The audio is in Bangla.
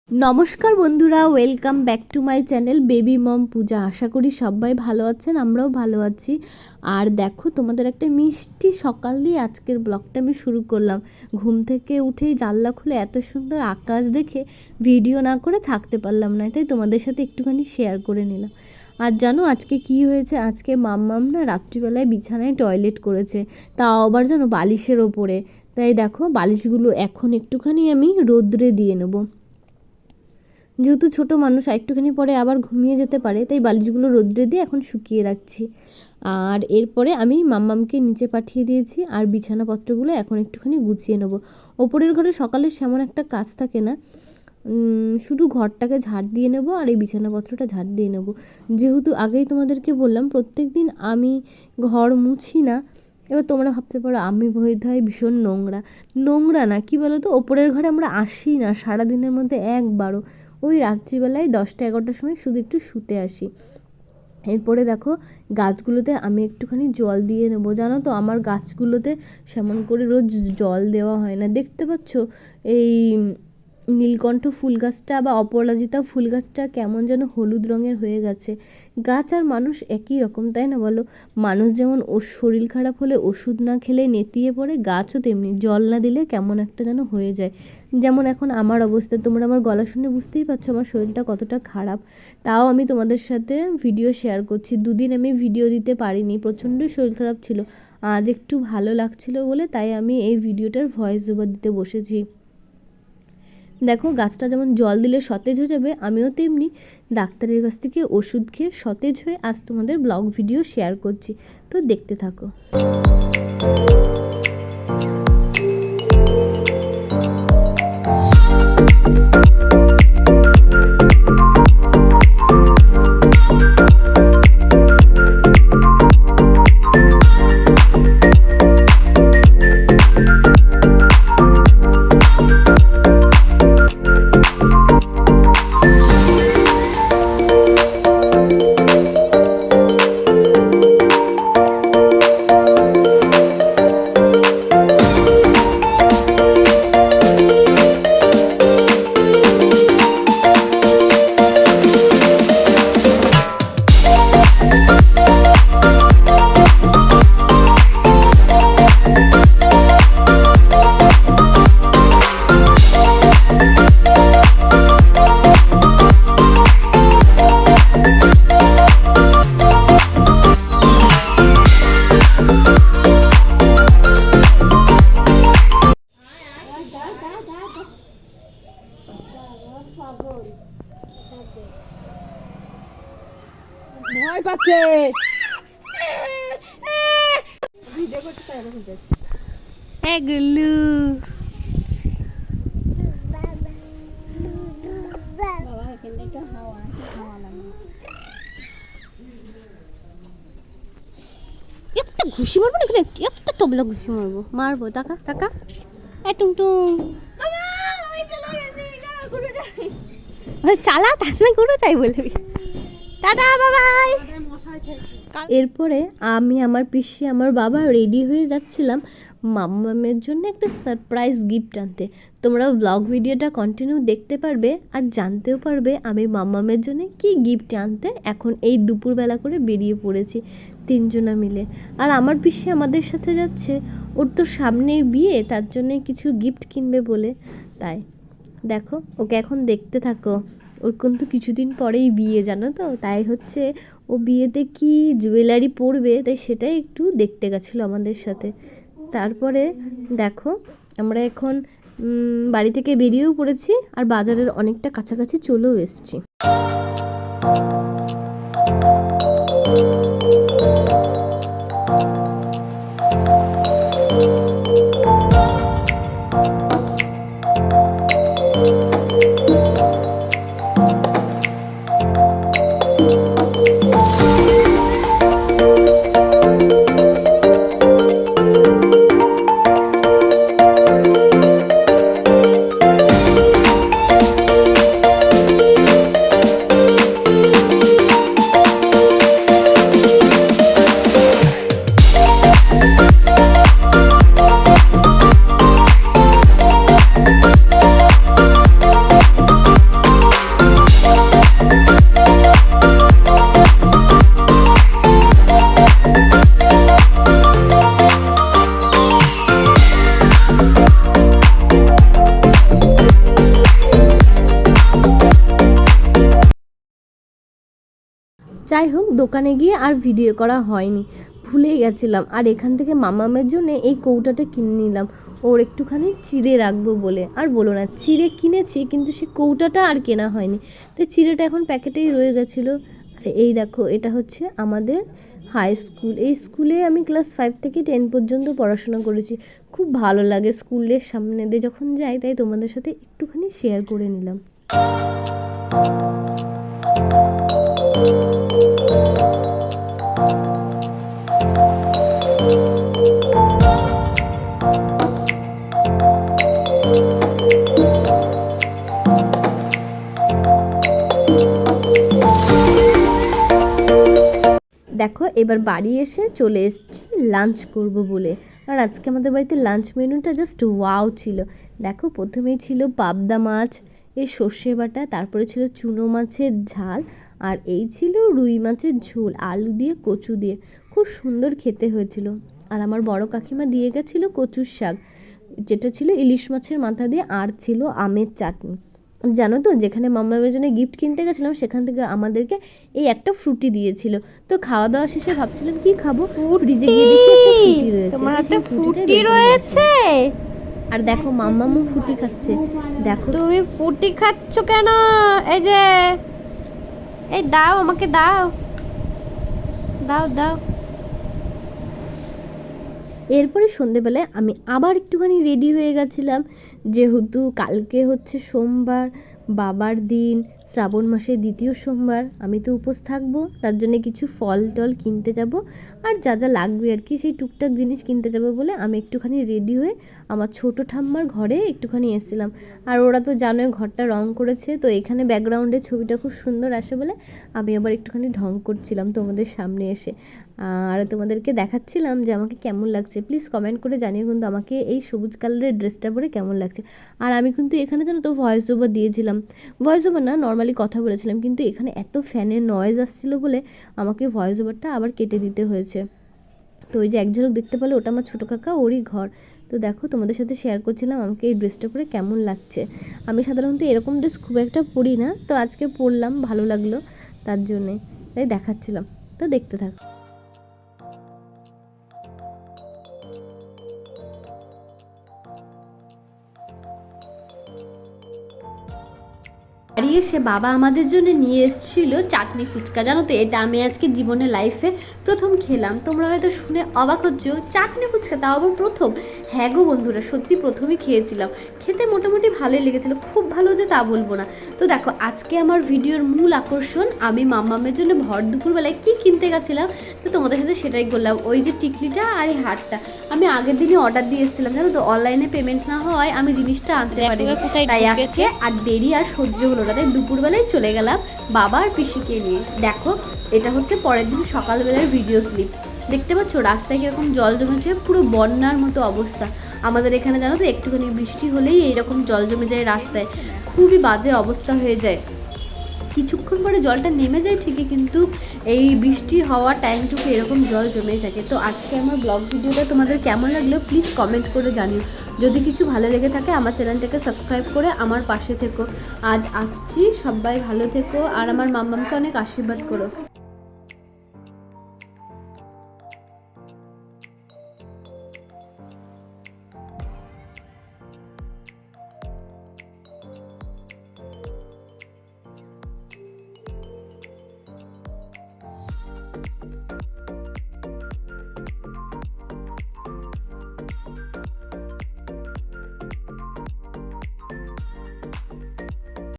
নমস্কার বন্ধুরা, welcome back to my channel baby mom Puja. আশা করি সবাই ভালো আছেন, আমরাও ভালো আছি। আর দেখো, তোমাদের একটা মিষ্টি সকাল দিয়ে আজকের ব্লগটা আমি শুরু করলাম। ঘুম থেকে উঠেই জানলা খুলে এত সুন্দর আকাশ দেখে ভিডিও না করে থাকতে পারলাম না, তাই তোমাদের সাথে একটুখানি শেয়ার করে নিলাম। আর জানো আজকে কি হয়েছে? আজকে মাম্মাম না রাত্রিবেলায় বিছানায় টয়লেট করেছে, তাও আবার জানো বালিশের ওপরে। তাই দেখো বালিশগুলো এখন একটুখানি আমি রোদ্রে দিয়ে নেবো, যেহেতু ছোটো মানুষ একটুখানি পরে আবার ঘুমিয়ে যেতে পারে, তাই বালিশগুলো রোদ্রে দিয়ে এখন শুকিয়ে রাখছি। আর এরপরে আমি মাম্মামকে নিচে পাঠিয়ে দিয়েছি, আর বিছানাপত্রগুলো এখন একটুখানি গুছিয়ে নেবো। ওপরের ঘরে সকালে সেমন একটা কাজ থাকে না, শুধু ঘরটাকে ঝাড় দিয়ে নেব আর এই বিছানাপত্রটা ঝাড় দিয়ে নেব। যেহেতু আগেই তোমাদেরকে বললাম প্রত্যেক দিন আমি ঘর মুছি না। এবার তোমরা ভাবতে পারো আমি বোধহয় ভীষণ নোংরা না, কি বলো তো, ওপরের ঘরে আমরা আসি না সারাদিনের মধ্যে একবারও। ওই রাত্রিবেলায় 10টা-11টার সময় শুধু একটু শুতে আসি। এরপরে দেখো গাছগুলোতে আমি একটুখানি জল দিয়ে নেবো। জানো তো আমার গাছগুলোতে সেমন করে রোজ জল দেওয়া হয় না। দেখতে পাচ্ছ এই নীলকণ্ঠ ফুল গাছটা বা অপরাজিতা ফুল গাছটা কেমন যেন হলুদ রঙের হয়ে গেছে। গাছ আর মানুষ একই রকম, তাই না বলো? মানুষ যেমন শরীর খারাপ হলে ওষুধ না খেলে নেতিয়ে পড়ে, গাছও তেমনি জল না দিলে কেমন একটা যেন হয়ে যায়। যেমন এখন আমার অবস্থা, তোমরা আমার গলা শুনে বুঝতেই পারছো আমার শরীরটা কতটা খারাপ। তাও আমি তোমাদের সাথে ভিডিও শেয়ার করছি। দুদিন আমি ভিডিও দিতে পারিনি, প্রচণ্ডই শরীর খারাপ ছিল। আজ একটু ভালো লাগছিল বলে তাই আমি এই ভিডিওটার ভয়েস ওভার দিতে বসেছি। দেখো গাছটা যেমন জল দিলে সতেজ হয়ে যাবে, আমিও তেমনি ডাক্তারের কাছ থেকে ওষুধ খেয়ে সতেজ হয়ে আজ তোমাদের ব্লগ ভিডিও শেয়ার করছি, তো দেখতে থাকো। ভয় পাচ্ছে, একটা ঘুষি মারবো না এখানে, একটা তবলা ঘুষি মারবো টাকা টাকা। টুংটুং চালা তাড়াতাড়ি করে তাই বলবি টাটা বাবাই। এরপরে আমি আমার পিসি আমার বাবা রেডি হয়ে যাচ্ছিলাম মাম্মামের জন্য একটা সারপ্রাইজ গিফট আনতে। তোমরা ব্লগ ভিডিওটা কন্টিনিউ দেখতে পারবে আর জানতেও পারবে আমি মাম্মামের জন্য কি গিফট আনতে এখন এই দুপুরবেলা করে বেরিয়ে পড়েছি তিনজনা মিলে। আর আমার পিসি আমাদের সাথে যাচ্ছে, ওর তো সামনেই বিয়ে, তার জন্য কিছু গিফট কিনবে বলে। তাই দেখো ওকে এখন দেখতে থাকো। ওর কিন্তু কিছুদিন পরেই বিয়ে, জানো তো, তাই হচ্ছে ও বিয়েতে কি জুয়েলারি পরবে তাই সেটাই একটু দেখতে গেছিলো আমাদের সাথে। তারপরে দেখো আমরা এখন বাড়ি থেকে বেরিয়েও পড়েছি আর বাজারের অনেকটা কাছাকাছি চলেও এসেছি। যাই হোক, দোকানে গিয়ে আর ভিডিও করা হয়নি, ভুলেই গেছিলাম। আর এখান থেকে মামামের জন্য এই কৌটাটা কিনে নিলাম, ওর একটুখানি চিড়ে রাখবো বলে। আর বলো না, চিড়ে কিনেছি কিন্তু সে কৌটাটা আর কেনা হয়নি, তো চিড়েটা এখন প্যাকেটেই রয়ে গেছিলো। আর এই দেখো, এটা হচ্ছে আমাদের হাই স্কুল। এই স্কুলে আমি ক্লাস 5 থেকে 10 পর্যন্ত পড়াশোনা করেছি। খুব ভালো লাগে স্কুলের সামনে দিয়ে যখন যাই, তাই তোমাদের সাথে একটুখানি শেয়ার করে নিলাম। দেখো, এবার বাড়ি এসে চলে এসেছি লাঞ্চ করব বলে। আর আজকে আমাদের বাড়িতে লাঞ্চ মেনুটা জাস্ট ওয়াও ছিল। দেখো, প্রথমেই ছিল পাবদা মাছ, এই সর্ষে বাটা, তারপরে ছিল চুনো মাছের ঝাল, আর এই ছিল রুই মাছের ঝোল আলু দিয়ে কচু দিয়ে। খুব সুন্দর খেতে হয়েছিল। আর আমার বড় কাকিমা দিয়ে গেছিলো কচুর শাক, যেটা ছিল ইলিশ মাছের মাথা দিয়ে, আর ছিল আমের চাটনি। জানো তো, যেখানে মাম্মামের জন্য গিফট কিনতে গেছিলাম সেখান থেকে আমাদেরকে এই একটা ফ্রুটি দিয়েছিল। তো খাওয়া দাওয়া শেষে ভাবছিলাম কি খাবো, ফ্রিজে গিয়ে দেখি একটা ফ্রুটি রয়েছে। তোমার একটা ফ্রুটি রয়েছে? আর দেখো, মাম্মামও ফ্রুটি খাচ্ছে। দেখো, তুমি ফ্রুটি খাচ্ছ কেন? এই যে, এই দাও, আমাকে দাও, দাও দাও। এরপরে সন্ধেবেলায় আমি আবার একটুখানি রেডি হয়ে গেছিলাম, যেহেতু কালকে হচ্ছে সোমবার, বাবার দিন, শ্রাবণ মাসের দ্বিতীয় সোমবার, আমি তো উপোস থাকবো। তার জন্য কিছু ফল টল কিনতে যাব, আর যা যা লাগবে আর কি, সেই টুকটাক জিনিস কিনতে যাব বলে আমি একটুখানি রেডি হয়ে আমার ছোটো ঠাম্মার ঘরে একটুখানি এসেছিলাম। আর ওরা তো জানোই ঘরটা রং করেছে, তো এখানে ব্যাকগ্রাউন্ডে ছবিটা খুব সুন্দর আসে বলে আমি আবার একটুখানি ঢং করছিলাম তোমাদের সামনে এসে। আর তোমাদেরকে দেখাচ্ছিলাম যে আমাকে কেমন লাগছে। প্লিজ কমেন্ট করে জানিও কিন্তু আমাকে এই সবুজ কালারের ড্রেসটা পরে কেমন লাগছে। আর আমি কিন্তু এখানে জানো তো ভয়েস ওভার দিয়েছিলাম, ভয়েস ওভার না, নর্মালি কথা বলেছিলাম, কিন্তু এখানে এত ফ্যানের নয়েজ আসছিলো বলে আমাকে ভয়েস ওভারটা আবার কেটে দিতে হয়েছে। তো ওই যে এক ঝলক দেখতে পেলে, ওটা আমার ছোটো কাকা, ওরই ঘর। তো দেখো, তোমাদের সাথে শেয়ার করছিলাম আমাকে এই ড্রেসটা পরে কেমন লাগছে। আমি সাধারণত এরকম ড্রেস খুব একটা পরি না, তো আজকে পরলাম, ভালো লাগলো তার জন্যে, তাই দেখাচ্ছিলাম। তো দেখতে থাক। বাড়ি এসে বাবা আমাদের জন্য নিয়ে এসেছিল চাটনি ফুচকা। জানো তো, এটা আমি আজকে জীবনে লাইফে প্রথম খেলাম। তোমরা হয়তো শুনে অবাক হচ্ছো, চাটনি ফুচকা, তাও আবার প্রথম। হ্যাঁ গো বন্ধুরা, সত্যি প্রথমই খেয়েছিলাম, খেতে মোটামুটি ভালোই লেগেছিলো, খুব ভালো যে তা বলবো না। তো দেখো, আজকে আমার ভিডিওর মূল আকর্ষণ, আমি মাম্মামের জন্য ভর দুপুরবেলায় কী কিনতে গেছিলাম, তো তোমাদের সাথে সেটাই করলাম। ওই যে টিকলিটা আর এই হারটা আমি আগের দিনই অর্ডার দিয়ে এসেছিলাম। জানো তো, অনলাইনে পেমেন্ট না হওয়ায় আমি জিনিসটা আনতে পারিনি, তাই আজকে আর দেরি আর সহ্য হলো না, তাই দুপুরবেলায় চলে গেলাম বাবা আর পিসিকে নিয়ে। দেখো, এটা হচ্ছে পরের দিন সকালবেলার ভিডিও ক্লিপ। দেখতে পাচ্ছ রাস্তায় কীরকম জল জমেছে, পুরো বন্যার মতো অবস্থা। আমাদের এখানে জানো তো, একটুখানি বৃষ্টি হলেই এইরকম জল জমে যায় রাস্তায়, খুবই বাজে অবস্থা হয়ে যায়। কিছুক্ষণ পরে জলটা নেমে যায় ঠিকই, কিন্তু এই বৃষ্টি হওয়ার টাইমটুকু এরকম জল জমেই থাকে। তো আজকে আমার ব্লগ ভিডিওটা তোমাদের কেমন লাগলো প্লিজ কমেন্ট করে জানিও। যদি কিছু ভালো লেগে থাকে আমার চ্যানেলটাকে সাবস্ক্রাইব করে আমার পাশে থেকো। আজ আসছি, সবাই ভালো থেকো, আর আমার মাম্মামকে অনেক আশীর্বাদ করো।